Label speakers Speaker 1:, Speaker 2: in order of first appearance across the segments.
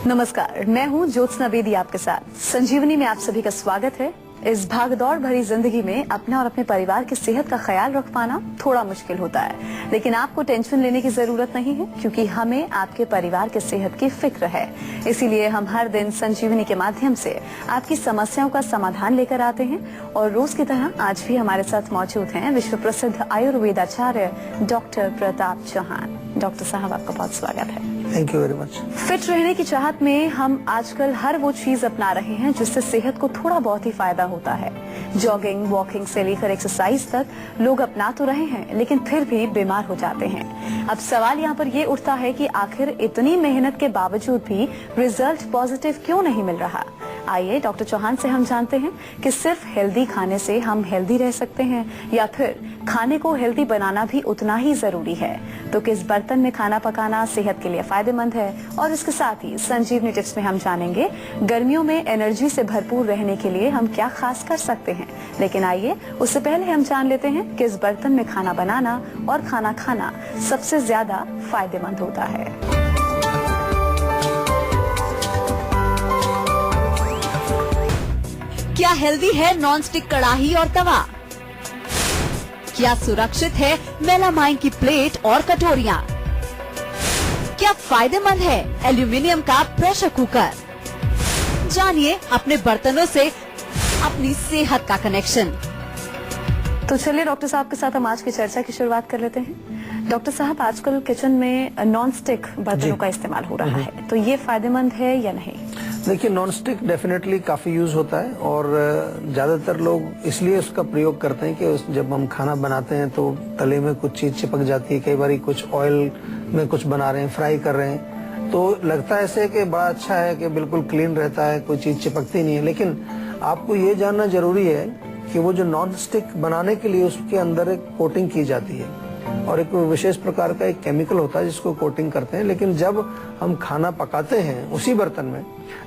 Speaker 1: नमस्कार, मैं हूं ज्योत्सना बेदी आपके साथ। संजीवनी में आप सभी का स्वागत है। इस भागदौड़ भरी जिंदगी में अपना और अपने परिवार की सेहत का ख्याल रख पाना थोड़ा मुश्किल होता है, लेकिन आपको टेंशन लेने की जरूरत नहीं है, क्योंकि हमें आपके परिवार के सेहत की फिक्र है। इसीलिए हम हर दिन संजीवनी के माध्यम से आपकी समस्याओं का समाधान लेकर आते हैं और रोज की तरह आज भी हमारे साथ मौजूद हैं विश्व प्रसिद्ध आयुर्वेदाचार्य डॉक्टर प्रताप चौहान। डॉक्टर साहब, आपका बहुत स्वागत है।
Speaker 2: Thank you very much.
Speaker 1: Fit रहने की चाहत में हम आजकल हर वो चीज अपना रहे हैं जिससे सेहत को थोड़ा बहुत ही फायदा होता है। जॉगिंग, वॉकिंग से लेकर एक्सरसाइज तक लोग अपना तो रहे हैं, लेकिन फिर भी बीमार हो जाते हैं। अब सवाल यहाँ पर ये उठता है कि आखिर इतनी मेहनत के बावजूद भी रिजल्ट पॉजिटिव क्यों नहीं मिल रहा। आइए डॉक्टर चौहान से हम जानते हैं कि सिर्फ हेल्दी खाने से हम हेल्दी रह सकते हैं या फिर खाने को हेल्दी बनाना भी उतना ही जरूरी है। तो किस बर्तन में खाना पकाना सेहत के लिए फायदेमंद है, और इसके साथ ही संजीवनी टिप्स में हम जानेंगे गर्मियों में एनर्जी से भरपूर रहने के लिए हम क्या खास कर सकते हैं। लेकिन आइए उससे पहले हम जान लेते हैं किस बर्तन में खाना बनाना और खाना खाना सबसे ज्यादा फायदेमंद होता है।
Speaker 3: क्या हेल्दी है नॉनस्टिक कढ़ाई और तवा? क्या सुरक्षित है मेलामाइन की प्लेट और कटोरियाँ? क्या फायदेमंद है एल्यूमिनियम का प्रेशर कुकर? जानिए अपने बर्तनों से अपनी सेहत का कनेक्शन।
Speaker 1: तो चलिए डॉक्टर साहब के साथ हम आज की चर्चा की शुरुआत कर लेते हैं। डॉक्टर साहब, आजकल किचन में नॉन स्टिक बर्तनों का इस्तेमाल हो रहा है, तो ये फायदेमंद है या नहीं?
Speaker 2: देखिए, नॉन स्टिक डेफिनेटली काफी यूज होता है और ज्यादातर लोग इसलिए उसका प्रयोग करते हैं कि जब हम खाना बनाते हैं तो तले में कुछ चीज चिपक जाती है। कई बार कुछ ऑयल में कुछ बना रहे हैं, फ्राई कर रहे हैं, तो लगता है ऐसे कि बड़ा अच्छा है कि बिल्कुल क्लीन रहता है, कोई चीज चिपकती नहीं है। लेकिन आपको ये जानना जरूरी है कि वो जो नॉन स्टिक बनाने के लिए उसके अंदर एक कोटिंग की जाती है और एक विशेष प्रकार का एक केमिकल होता है जिसको कोटिंग करते हैं। लेकिन जब हम खाना पकाते हैं उसी बर्तन में,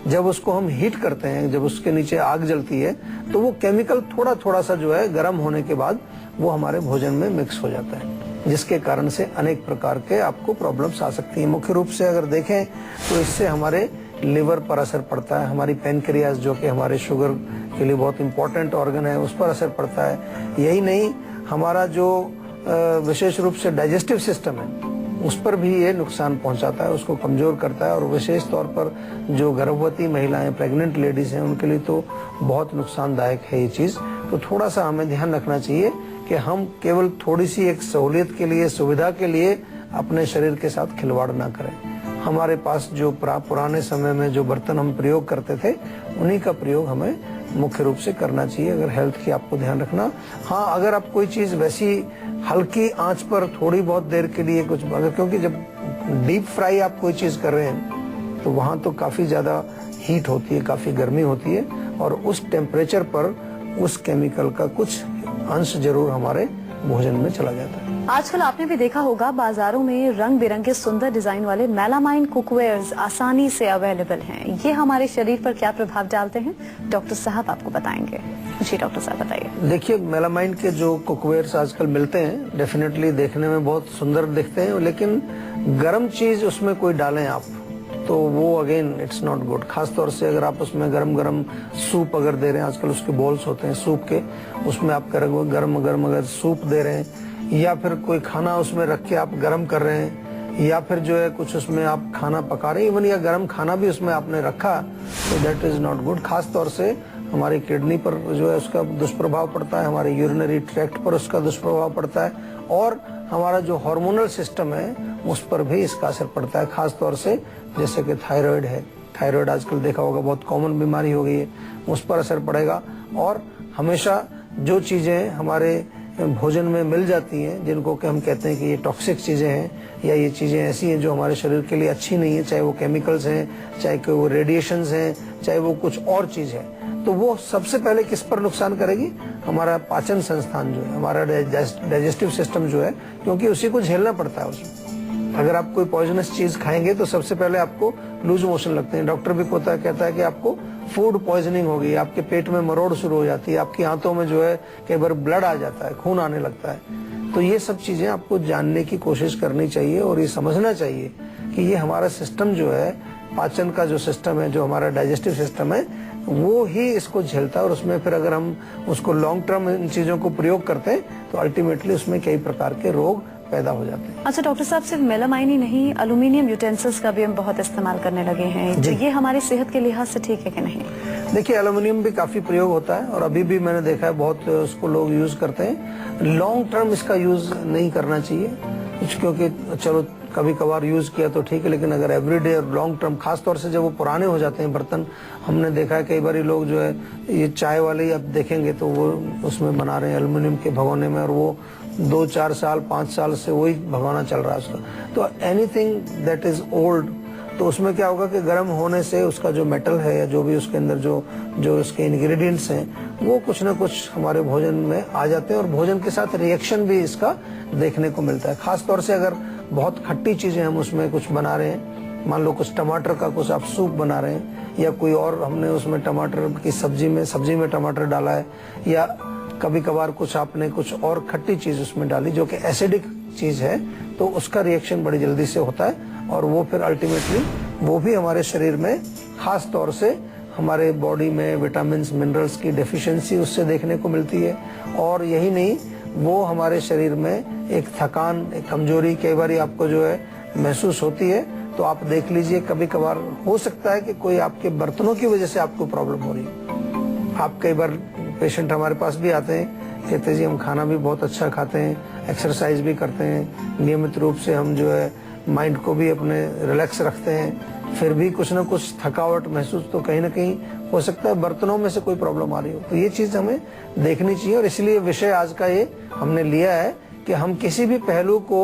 Speaker 2: जब उसको हम हीट करते हैं, जब उसके नीचे आग जलती है, तो वो केमिकल थोड़ा थोड़ा सा जो है गर्म होने के बाद वो हमारे भोजन में मिक्स हो जाता है, जिसके कारण से अनेक प्रकार के आपको प्रॉब्लम्स आ सकती हैं। मुख्य रूप से अगर देखें तो इससे हमारे लिवर पर असर पड़ता है, हमारी पैनक्रियाज जो कि हमारे शुगर के लिए बहुत इंपॉर्टेंट ऑर्गन है, उस पर असर पड़ता है। यही नहीं, हमारा जो विशेष रूप से डाइजेस्टिव सिस्टम है उस पर भी ये नुकसान पहुंचाता है, उसको कमजोर करता है। और विशेष तौर पर जो गर्भवती महिलाएं, प्रेग्नेंट लेडीज हैं, उनके लिए तो बहुत नुकसानदायक है ये चीज। तो थोड़ा सा हमें ध्यान रखना चाहिए कि हम केवल थोड़ी सी एक सहूलियत के लिए, सुविधा के लिए अपने शरीर के साथ खिलवाड़ ना करें। हमारे पास जो पुराने समय में जो बर्तन हम प्रयोग करते थे, उन्हीं का प्रयोग हमें मुख्य रूप से करना चाहिए। अगर हेल्थ की आपको ध्यान रखना, हाँ, अगर आप कोई चीज वैसी हल्की आंच पर थोड़ी बहुत देर के लिए कुछ, अगर, क्योंकि जब डीप फ्राई आप कोई चीज कर रहे हैं तो वहां तो काफी ज्यादा हीट होती है, काफी गर्मी होती है, और उस टेम्परेचर पर उस केमिकल का कुछ अंश जरूर हमारे भोजन में चला जाता है।
Speaker 1: आजकल आपने भी देखा होगा बाजारों में रंग बिरंगे सुंदर डिजाइन वाले मेलामाइन कुकवेयर्स आसानी से अवेलेबल हैं। ये हमारे शरीर पर क्या प्रभाव डालते हैं, डॉक्टर साहब आपको बताएंगे। जी डॉक्टर साहब बताइए।
Speaker 2: देखिए, मेलामाइन के जो कुकवेयर्स आजकल मिलते हैं डेफिनेटली देखने में बहुत सुंदर दिखते हैं, लेकिन गर्म चीज उसमें कोई डालें आप तो वो अगेन इट्स नॉट गुड। खासतौर से अगर आप उसमें गरम गरम सूप अगर दे रहे हैं, आजकल उसके बॉल्स होते हैं सूप के, उसमें आप गरम गरम अगर सूप दे रहे हैं, या फिर कोई खाना उसमें रख के आप गरम कर रहे हैं, या फिर जो है कुछ उसमें आप खाना पका रहे हैं, इवन या गरम खाना भी उसमें आपने रखा, तो दैट इज नॉट गुड। खास तौर से हमारी किडनी पर जो है उसका दुष्प्रभाव पड़ता है, हमारे यूरिनरी ट्रैक्ट पर उसका दुष्प्रभाव पड़ता है, और हमारा जो हार्मोनल सिस्टम है उस पर भी इसका असर पड़ता है। खास तौर से जैसे कि थायराइड है, थायराइड आजकल देखा होगा बहुत कॉमन बीमारी हो गई है, उस पर असर पड़ेगा। और हमेशा जो चीजें हमारे भोजन में मिल जाती हैं, जिनको कि हम कहते हैं कि ये टॉक्सिक चीजें हैं या ये चीजें ऐसी हैं जो हमारे शरीर के लिए अच्छी नहीं है, चाहे वो केमिकल्स हैं, चाहे वो रेडिएशंस हैं, चाहे वो कुछ और चीज है, तो वो सबसे पहले किस पर नुकसान करेगी? हमारा पाचन संस्थान जो है, हमारा डाइजेस्टिव सिस्टम जो है, क्योंकि उसी को झेलना पड़ता है उसमें। अगर आप कोई पॉइजनस चीज खाएंगे तो सबसे पहले आपको लूज मोशन लगते हैं। डॉक्टर भी कहता है कि आपको फूड पॉइजनिंग हो गई, आपके पेट में मरोड़ शुरू हो जाती है, आपकी आंतों में जो है कई बार ब्लड आ जाता है, खून आने लगता है। तो ये सब चीजें आपको जानने की कोशिश करनी चाहिए और ये समझना चाहिए कि ये हमारा सिस्टम जो है पाचन का जो सिस्टम है, जो हमारा डाइजेस्टिव सिस्टम है, वो ही इसको झेलता है। और उसमें फिर अगर हम उसको लॉन्ग टर्म इन चीजों को प्रयोग करते हैं तो अल्टीमेटली उसमें कई प्रकार के रोग पैदा हो जाते हैं।
Speaker 1: अच्छा डॉक्टर साहब, सिर्फ मेलामाइन ही नहीं, एल्यूमिनियम यूटेंसिल्स का भी हम बहुत इस्तेमाल करने लगे हैं, तो ये हमारी सेहत के लिहाज से ठीक है कि नहीं?
Speaker 2: देखिए, एल्यूमिनियम भी काफी प्रयोग होता है और अभी भी मैंने देखा है बहुत उसको लोग यूज करते हैं। लॉन्ग टर्म इसका यूज नहीं करना चाहिए, क्योंकि चलो कभी कभार यूज किया तो ठीक है, लेकिन अगर एवरीडे और लॉन्ग टर्म, खास तौर से जब वो पुराने हो जाते हैं बर्तन, हमने देखा है कई बार लोग जो है ये चाय वाले आप देखेंगे तो वो उसमें बना रहे हैं एल्यूमिनियम के भगोने में, और वो 2-4 साल 5 साल से वही भगोना चल रहा है उसका। तो एनीथिंग दैट इज ओल्ड, तो उसमें क्या होगा कि गर्म होने से उसका जो मेटल है या जो भी उसके अंदर जो उसके इंग्रेडिएंट्स हैं वो कुछ ना कुछ हमारे भोजन में आ जाते हैं, और भोजन के साथ रिएक्शन भी इसका देखने को मिलता है। खास तौर से अगर बहुत खट्टी चीजें हम उसमें कुछ बना रहे हैं, मान लो कुछ टमाटर का कुछ आप सूप बना रहे हैं, या कोई और हमने उसमें टमाटर की सब्जी में टमाटर डाला है, या कभी कभार कुछ आपने कुछ और खट्टी चीज उसमें डाली जो कि एसिडिक चीज है, तो उसका रिएक्शन बड़ी जल्दी से होता है, और वो फिर अल्टीमेटली वो भी हमारे शरीर में, खास तौर से हमारे बॉडी में विटामिन्स मिनरल्स की डेफिशिएंसी उससे देखने को मिलती है। और यही नहीं, वो हमारे शरीर में एक थकान, एक कमजोरी कई बार आपको जो है महसूस होती है। तो आप देख लीजिए, कभी कभार हो सकता है कि कोई आपके बर्तनों की वजह से आपको प्रॉब्लम हो रही है। आप कई बार पेशेंट हमारे पास भी आते हैं, कहते जी हम खाना भी बहुत अच्छा खाते हैं, एक्सरसाइज भी करते हैं, नियमित रूप से हम जो है माइंड को भी अपने रिलैक्स रखते हैं, फिर भी कुछ ना कुछ थकावट महसूस तो कहीं ना कहीं हो सकता है बर्तनों में से कोई प्रॉब्लम आ रही हो। तो ये चीज हमें देखनी चाहिए, और इसलिए विषय आज का ये हमने लिया है कि हम किसी भी पहलू को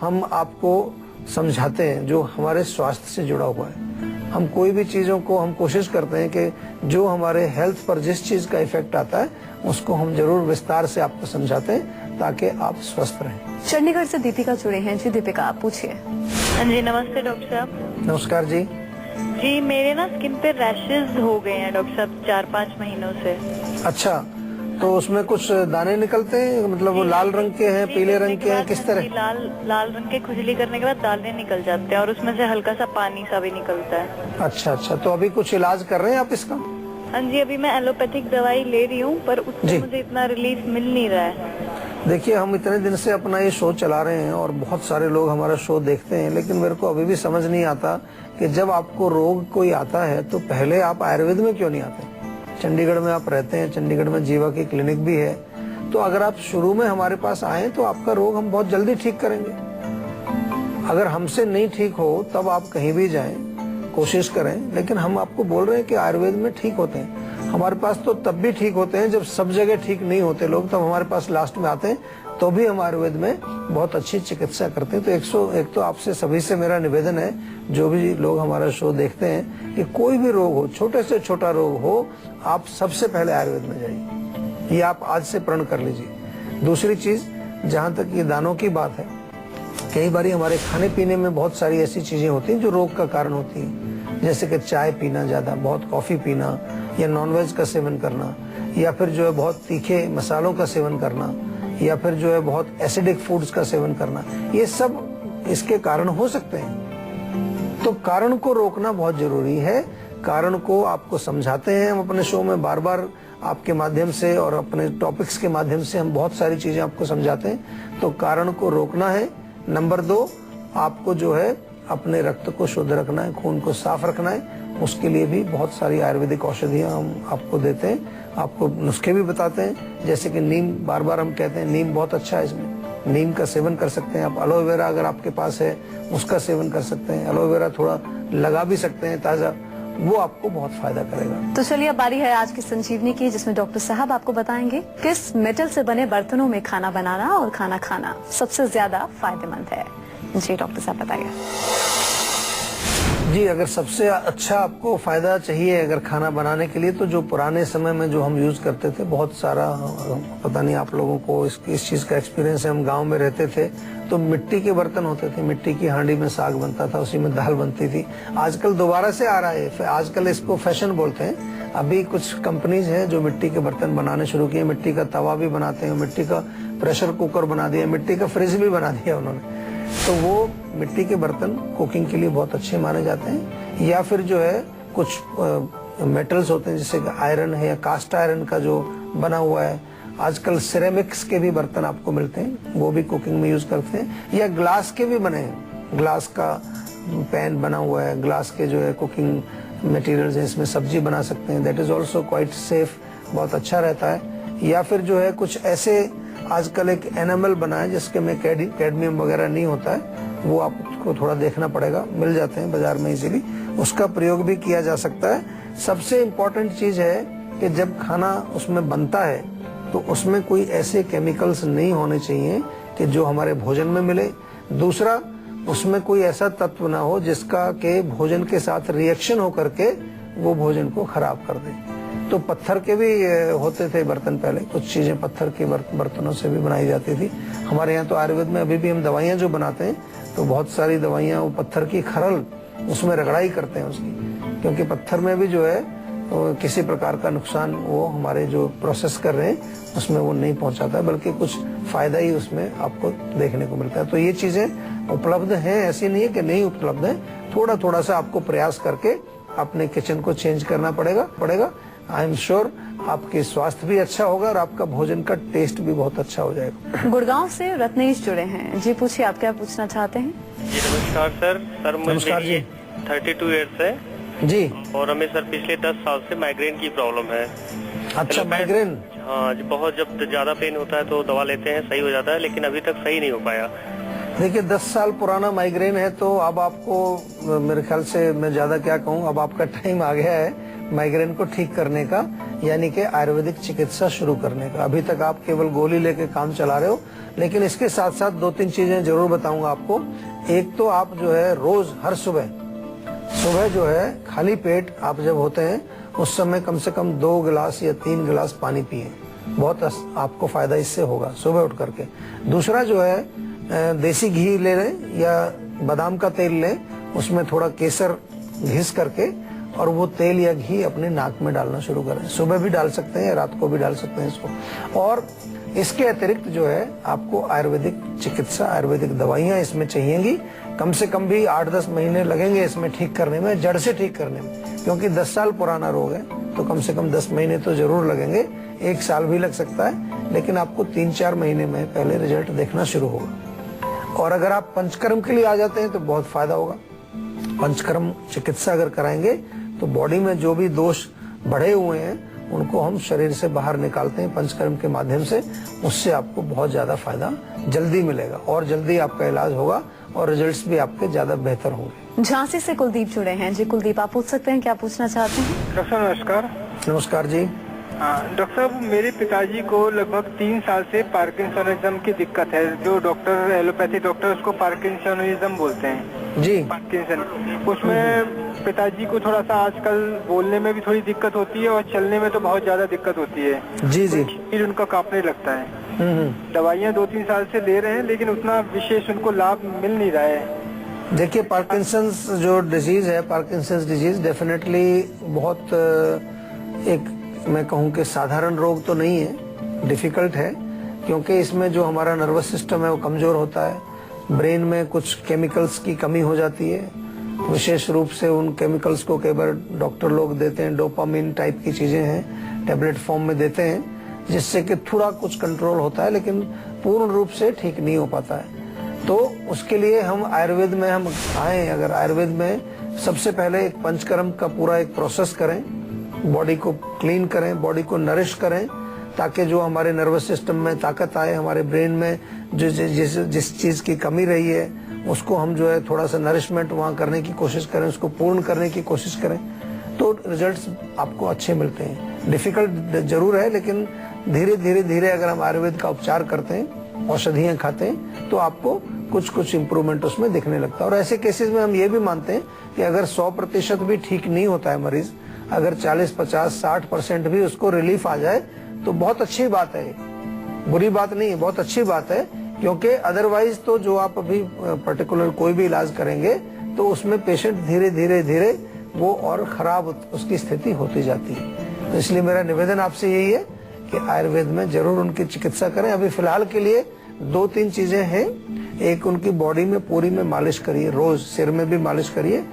Speaker 2: हम आपको समझाते हैं जो हमारे स्वास्थ्य से जुड़ा हुआ है। हम कोई भी चीजों को हम कोशिश करते हैं कि जो हमारे हेल्थ पर जिस चीज का इफेक्ट आता है उसको हम जरूर विस्तार से आपको समझाते हैं ताकि आप स्वस्थ रहें।
Speaker 1: चंडीगढ़ से दीपिका जुड़े हैं। जी दीपिका, आप पूछिए।
Speaker 4: हाँ जी, नमस्ते डॉक्टर साहब।
Speaker 2: नमस्कार जी।
Speaker 4: जी, मेरे ना स्किन पे रैशेज हो गए हैं डॉक्टर साहब 4-5 महीनों से।
Speaker 2: अच्छा, तो उसमें कुछ दाने निकलते हैं, मतलब वो लाल रंग के हैं, पीले रंग के हैं, किस तरह?
Speaker 4: लाल रंग के खुजली करने के बाद दाने निकल जाते हैं और उसमें से हल्का सा पानी सा भी निकलता है।
Speaker 2: अच्छा, तो अभी कुछ इलाज कर रहे हैं आप इसका?
Speaker 4: हाँ जी, अभी मैं एलोपैथिक दवाई ले रही हूँ, पर उससे मुझे इतना रिलीफ मिल नहीं रहा है।
Speaker 2: देखिए, हम इतने दिन से अपना ये शो चला रहे हैं और बहुत सारे लोग हमारा शो देखते हैं, लेकिन मेरे को अभी भी समझ नहीं आता कि जब आपको रोग कोई आता है तो पहले आप आयुर्वेद में क्यों नहीं आते? चंडीगढ़ में आप रहते हैं, चंडीगढ़ में जीवा की क्लिनिक भी है, तो अगर आप शुरू में हमारे पास आए तो आपका रोग हम बहुत जल्दी ठीक करेंगे। अगर हमसे नहीं ठीक हो तब आप कहीं भी जाएं, कोशिश करें, लेकिन हम आपको बोल रहे हैं कि आयुर्वेद में ठीक होते हैं। हमारे पास तो तब भी ठीक होते हैं जब सब जगह ठीक नहीं होते लोग, तब हमारे पास लास्ट में आते हैं, तो भी हम आयुर्वेद में बहुत अच्छी चिकित्सा करते हैं। तो एक तो आपसे सभी से मेरा निवेदन है, जो भी लोग हमारा शो देखते हैं, कि कोई भी रोग हो, छोटे से छोटा रोग हो, आप सबसे पहले आयुर्वेद में जाइए। ये आप आज से प्रण कर लीजिए। दूसरी चीज, जहाँ तक ये दानों की बात है, कई बार हमारे खाने पीने में बहुत सारी ऐसी चीजें होती हैं जो रोग का कारण होती हैं, जैसे कि चाय पीना ज्यादा, बहुत कॉफी पीना, या नॉनवेज का सेवन करना, या फिर जो है बहुत तीखे मसालों का सेवन करना, या फिर जो है बहुत एसिडिक फूड्स का सेवन करना, ये सब इसके कारण हो सकते हैं। तो कारण को रोकना बहुत जरूरी है। कारण को आपको समझाते हैं हम अपने शो में बार बार, आपके माध्यम से और अपने टॉपिक्स के माध्यम से हम बहुत सारी चीजें आपको समझाते हैं। तो कारण को रोकना है। नंबर 2, आपको जो है अपने रक्त को शुद्ध रखना है, खून को साफ रखना है। उसके लिए भी बहुत सारी आयुर्वेदिक औषधियां हम आपको देते हैं, आपको नुस्खे भी बताते हैं, जैसे कि नीम, बार बार हम कहते हैं नीम बहुत अच्छा है, इसमें नीम का सेवन कर सकते हैं आप। एलोवेरा अगर आपके पास है उसका सेवन कर सकते हैं, एलोवेरा थोड़ा लगा भी सकते हैं ताजा, वो आपको बहुत फायदा करेगा।
Speaker 1: तो चलिए, अब बारी है आज की संजीवनी की, जिसमें डॉक्टर साहब आपको बताएंगे किस मेटल से बने बर्तनों में खाना बनाना और खाना खाना सबसे ज्यादा फायदेमंद है। जी डॉक्टर साहब बताइए।
Speaker 2: जी, अगर सबसे अच्छा आपको फायदा चाहिए अगर खाना बनाने के लिए, तो जो पुराने समय में जो हम यूज करते थे, बहुत सारा, पता नहीं आप लोगों को इस चीज का एक्सपीरियंस है, हम गांव में रहते थे तो मिट्टी के बर्तन होते थे, मिट्टी की हांडी में साग बनता था, उसी में दाल बनती थी। आजकल दोबारा से आ रहा है, आजकल इसको फैशन बोलते हैं। अभी कुछ कंपनीज हैं जो मिट्टी के बर्तन बनाने शुरू किए, मिट्टी का तवा भी बनाते हैं, मिट्टी का प्रेशर कुकर बना दिया, मिट्टी का फ्रिज भी बना दिया उन्होंने। तो वो मिट्टी के बर्तन कुकिंग के लिए बहुत अच्छे माने जाते हैं। या फिर जो है कुछ मेटल्स होते हैं जैसे आयरन है या कास्ट आयरन का जो बना हुआ है, आजकल सिरेमिक्स के भी बर्तन आपको मिलते हैं, वो भी कुकिंग में यूज करते हैं। या ग्लास के भी बने हैं, ग्लास का पैन बना हुआ है, ग्लास के जो है कुकिंग मटेरियल्स हैं, इसमें सब्जी बना सकते हैं, that is also quite safe, बहुत अच्छा रहता है। या फिर जो है कुछ ऐसे आजकल एक एनामल बना है जिसके में कैडमियम वगैरह नहीं होता है, वो आपको थोड़ा देखना पड़ेगा, मिल जाते हैं बाजार में इजीली, उसका प्रयोग भी किया जा सकता है। सबसे इम्पोर्टेंट चीज है कि जब खाना उसमें बनता है तो उसमें कोई ऐसे केमिकल्स नहीं होने चाहिए कि जो हमारे भोजन में मिले। दूसरा, उसमें कोई ऐसा तत्व ना हो जिसका के भोजन के साथ रिएक्शन हो करके वो भोजन को खराब कर दे। तो पत्थर के भी होते थे बर्तन पहले, कुछ चीजें पत्थर के बर्तनों से भी बनाई जाती थी। हमारे यहाँ तो आयुर्वेद में अभी भी हम दवाइयाँ जो बनाते हैं तो बहुत सारी दवाइयाँ वो पत्थर की खरल उसमें रगड़ाई करते हैं उसकी, क्योंकि पत्थर में भी जो है किसी प्रकार का नुकसान वो हमारे जो प्रोसेस कर रहे हैं उसमें वो नहीं पहुंचाता है, बल्कि कुछ फायदा ही उसमें आपको देखने को मिलता है। तो ये चीजें उपलब्ध हैं, ऐसी नहीं है कि नहीं उपलब्ध है, थोड़ा थोड़ा सा आपको प्रयास करके अपने किचन को चेंज करना पड़ेगा। आई एम श्योर आपके स्वास्थ्य भी अच्छा होगा और आपका भोजन का टेस्ट भी बहुत अच्छा हो जाएगा।
Speaker 1: गुड़गांव से रत्नेश जुड़े हैं जी, पूछिए आप क्या पूछना चाहते हैं।
Speaker 5: जी नमस्कार सर।
Speaker 2: नमस्कार जी।
Speaker 5: 32 ईयर्स है
Speaker 2: जी।
Speaker 5: और हमें सर पिछले 10 साल से माइग्रेन की प्रॉब्लम है।
Speaker 2: अच्छा, माइग्रेन।
Speaker 5: हाँ जी, बहुत जब ज्यादा पेन होता है तो दवा लेते हैं, सही हो जाता है, लेकिन अभी तक सही नहीं हो पाया।
Speaker 2: देखिए 10 साल पुराना माइग्रेन है तो अब आपको, मेरे ख्याल से मैं ज्यादा क्या कहूँ, अब आपका टाइम आ गया है माइग्रेन को ठीक करने का, यानी कि आयुर्वेदिक चिकित्सा शुरू करने का। अभी तक आप केवल गोली लेके काम चला रहे हो, लेकिन इसके साथ साथ 2-3 चीजें जरूर बताऊंगा आपको। एक तो आप जो है रोज हर सुबह जो है खाली पेट आप जब होते हैं उस समय कम से कम 2 गिलास या 3 गिलास पानी पिए, बहुत आपको फायदा इससे होगा सुबह उठ करके। दूसरा जो है देसी घी ले लें या बादाम का तेल लें, उसमें थोड़ा केसर घिस करके और वो तेल या घी अपने नाक में डालना शुरू करें। सुबह भी डाल सकते हैं, रात को भी डाल सकते हैं इसको। और इसके अतिरिक्त जो है आपको आयुर्वेदिक चिकित्सा, आयुर्वेदिक दवाइयां इसमें चाहिएंगी। कम से कम भी 8-10 महीने लगेंगे इसमें ठीक करने में, जड़ से ठीक करने में, क्योंकि 10 साल पुराना रोग है तो कम से कम 10 महीने तो जरूर लगेंगे, 1 साल भी लग सकता है, लेकिन आपको 3-4 महीने में पहले रिजल्ट देखना शुरू होगा। और अगर आप पंचकर्म के लिए आ जाते हैं तो बहुत फायदा होगा। पंचकर्म चिकित्सा अगर कराएंगे तो बॉडी में जो भी दोष बढ़े हुए हैं उनको हम शरीर से बाहर निकालते हैं पंचकर्म के माध्यम से, उससे आपको बहुत ज्यादा फायदा जल्दी मिलेगा और जल्दी आपका इलाज होगा और रिजल्ट्स भी आपके ज्यादा बेहतर होंगे।
Speaker 1: झांसी से कुलदीप जुड़े हैं जी। कुलदीप, आप पूछ सकते हैं, क्या पूछना चाहते हैं।
Speaker 6: डॉक्टर नमस्कार।
Speaker 2: नमस्कार जी।
Speaker 6: डॉक्टर साहब, मेरे पिताजी को लगभग 3 साल से पार्किंसनिज्म की दिक्कत है, जो डॉक्टर एलोपैथी डॉक्टर उसको पार्किंसनिज्म बोलते हैं
Speaker 2: जी।
Speaker 6: पार्किंसन। उसमें पिताजी को थोड़ा सा आजकल बोलने में भी थोड़ी दिक्कत होती है और चलने में तो बहुत ज्यादा दिक्कत होती है।
Speaker 2: जी जी।
Speaker 6: फिर उनका कांपने लगता है। दवाइयाँ 2-3 साल से ले रहे हैं, लेकिन उतना विशेष उनको लाभ मिल नहीं रहा है।
Speaker 2: देखिए पार्किंसंस जो डिजीज है, पार्किंसंस डिजीज डेफिनेटली बहुत एक मैं कहूँ कि साधारण रोग तो नहीं है, डिफिकल्ट है, क्योंकि इसमें जो हमारा नर्वस सिस्टम है वो कमजोर होता है, ब्रेन में कुछ केमिकल्स की कमी हो जाती है, विशेष रूप से उन केमिकल्स को कई बार डॉक्टर लोग देते हैं, डोपामिन टाइप की चीजें हैं, टैबलेट फॉर्म में देते हैं, जिससे कि थोड़ा कुछ कंट्रोल होता है, लेकिन पूर्ण रूप से ठीक नहीं हो पाता है। तो उसके लिए हम आयुर्वेद में हम आए, अगर आयुर्वेद में सबसे पहले एक पंचकर्म का पूरा एक प्रोसेस करें, बॉडी को क्लीन करें, बॉडी को नरिश करें, ताकि जो हमारे नर्वस सिस्टम में ताकत आए, हमारे ब्रेन में जो जिस चीज की कमी रही है उसको हम जो है थोड़ा सा नरिशमेंट वहाँ करने की कोशिश करें, उसको पूर्ण करने की कोशिश करें, तो रिजल्ट्स आपको अच्छे मिलते हैं। डिफिकल्ट जरूर है, लेकिन धीरे अगर हम आयुर्वेद का उपचार करते हैं, औषधियाँ खाते हैं, तो आपको कुछ इम्प्रूवमेंट उसमें दिखने लगता है। और ऐसे केसेस में हम ये भी मानते हैं कि अगर 100% भी ठीक नहीं होता है मरीज, अगर 40-50-60% भी उसको रिलीफ आ जाए तो बहुत अच्छी बात है, बुरी बात नहीं है, बहुत अच्छी बात है, क्योंकि अदरवाइज तो जो आप अभी पर्टिकुलर कोई भी इलाज करेंगे तो उसमें पेशेंट धीरे वो और खराब उसकी स्थिति होती जाती है। तो इसलिए मेरा निवेदन आपसे यही है कि आयुर्वेद में जरूर उनकी चिकित्सा करें। अभी फिलहाल के लिए 2-3 चीजें हैं एक उनकी बॉडी में पूरी में मालिश करिए, रोज सिर में भी मालिश करिए।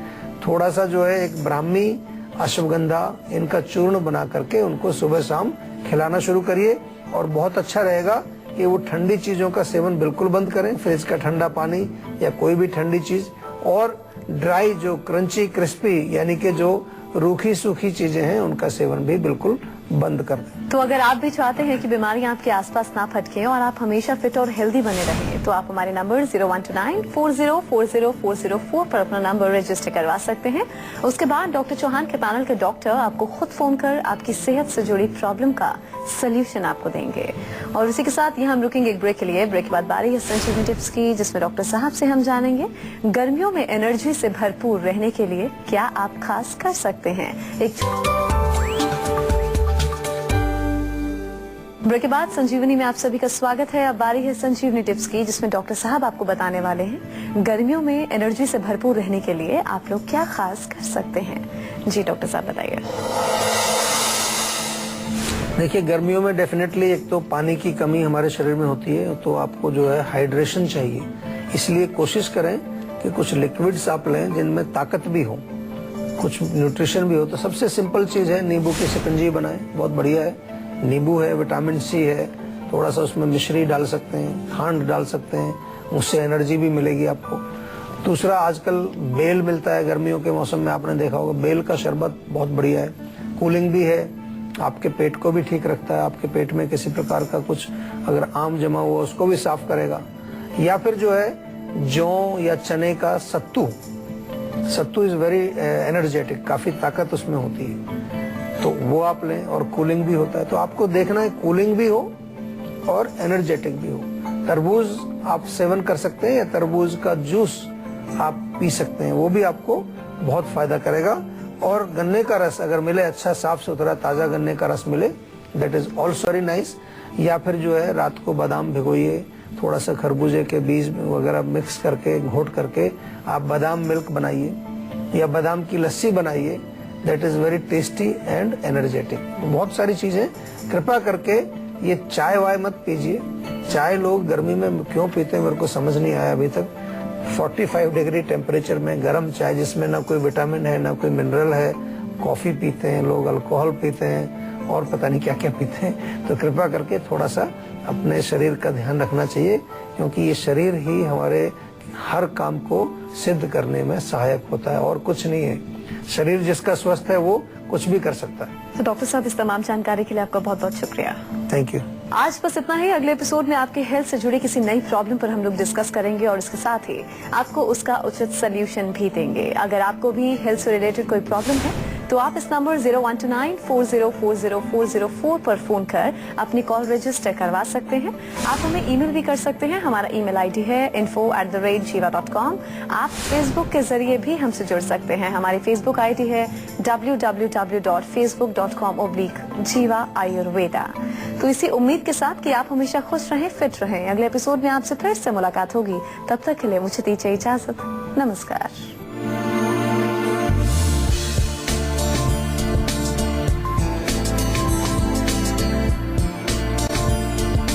Speaker 2: थोड़ा सा जो है एक ब्राह्मी, अश्वगंधा, इनका चूर्ण बना करके उनको सुबह शाम खिलाना शुरू करिए। और बहुत अच्छा रहेगा कि वो ठंडी चीजों का सेवन बिल्कुल बंद करें, फ्रिज का ठंडा पानी या कोई भी ठंडी चीज, और ड्राई जो क्रंची क्रिस्पी यानी कि जो रूखी सूखी चीजें हैं उनका सेवन भी बिल्कुल बंद कर दें।
Speaker 1: तो अगर आप भी चाहते हैं कि बीमारियां आपके आसपास ना फटकें और आप हमेशा फिट और हेल्दी बने रहें, तो आप हमारे नंबर 0129404040 पर अपना नंबर रजिस्टर करवा सकते हैं। उसके बाद डॉक्टर चौहान के पैनल के डॉक्टर आपको खुद फोन कर आपकी सेहत से जुड़ी प्रॉब्लम का सोल्यूशन आपको देंगे। और इसी के साथ यहाँ हम रुकेंगे एक ब्रेक के लिए। ब्रेक के बाद बारी है संजीवनी टिप्स की, जिसमें डॉक्टर साहब से हम जानेंगे गर्मियों में एनर्जी से भरपूर रहने के लिए क्या आप खास कर सकते हैं। ब्रेक के बाद संजीवनी में आप सभी का स्वागत है। अब बारी है संजीवनी टिप्स की, जिसमें डॉक्टर साहब आपको बताने वाले हैं गर्मियों में एनर्जी से भरपूर रहने के लिए आप लोग क्या खास कर सकते हैं। जी डॉक्टर साहब बताइए।
Speaker 2: देखिए, गर्मियों में डेफिनेटली एक तो पानी की कमी हमारे शरीर में होती है, तो आपको जो है हाइड्रेशन चाहिए। इसलिए कोशिश करें कि कुछ लिक्विड्स आप लें जिनमें ताकत भी हो, कुछ न्यूट्रिशन भी हो। तो सबसे सिंपल चीज है नींबू की शिकंजी बनाएं, बहुत बढ़िया है। नींबू है, विटामिन सी है, थोड़ा सा उसमें मिश्री डाल सकते हैं, खांड डाल सकते हैं, उससे एनर्जी भी मिलेगी आपको। दूसरा, आजकल बेल मिलता है गर्मियों के मौसम में, आपने देखा होगा, बेल का शरबत बहुत बढ़िया है, कूलिंग भी है, आपके पेट को भी ठीक रखता है। आपके पेट में किसी प्रकार का कुछ अगर आम जमा हुआ उसको भी साफ करेगा। या फिर जो है जौ या चने का सत्तू इज वेरी एनर्जेटिक, काफी ताकत उसमें होती है, तो वो आप लें। और कूलिंग भी होता है, तो आपको देखना है कूलिंग भी हो और एनर्जेटिक भी हो। तरबूज आप सेवन कर सकते हैं या तरबूज का जूस आप पी सकते हैं, वो भी आपको बहुत फायदा करेगा। और गन्ने का रस अगर मिले, अच्छा साफ सुथरा ताजा गन्ने का रस मिले, that is also very nice. या फिर जो है रात को बादाम भिगोइए, थोड़ा सा खरबूजे के बीज वगैरह मिक्स करके घोट करके आप बादाम मिल्क बनाइए या बादाम की लस्सी बनाइए, that is very tasty and energetic. बहुत सारी चीजें, कृपा करके ये चाय वाय मत पीजिए। चाय लोग गर्मी में क्यों पीते हैं मेरे को समझ नहीं आया अभी तक। 45 डिग्री टेम्परेचर में गर्म चाय जिसमें ना कोई विटामिन है ना कोई मिनरल है, कॉफी पीते हैं लोग, अल्कोहल पीते हैं और पता नहीं क्या क्या पीते हैं। तो कृपा करके थोड़ा सा अपने शरीर का ध्यान रखना चाहिए, क्योंकि ये शरीर ही हमारे हर काम को सिद्ध करने में सहायक होता है और कुछ नहीं है। शरीर जिसका स्वस्थ है वो कुछ भी कर सकता है।
Speaker 1: तो डॉक्टर साहब, इस तमाम जानकारी के लिए आपका बहुत बहुत शुक्रिया।
Speaker 2: Thank you.
Speaker 1: आज बस इतना ही। अगले एपिसोड में आपके हेल्थ से जुड़ी किसी नई प्रॉब्लम पर हम लोग डिस्कस करेंगे और इसके साथ ही आपको उसका उचित सोल्यूशन भी देंगे। अगर आपको भी हेल्थ से रिलेटेड कोई प्रॉब्लम है तो आप इस नंबर 0129404040 पर फोन कर अपनी कॉल रजिस्टर करवा सकते हैं। आप हमें ईमेल भी कर सकते हैं। हमारा ईमेल आईडी है info@jiva.com। आप फेसबुक के जरिए भी हमसे जुड़ सकते हैं। हमारी फेसबुक आईडी है www.facebook.com/jiva ayurveda। तो इसी उम्मीद के साथ कि आप हमेशा खुश रहें, फिट रहें। अगले एपिसोड में आपसे फिर से मुलाकात होगी। तब तक के लिए मुझे दीजिए इजाजत। नमस्कार।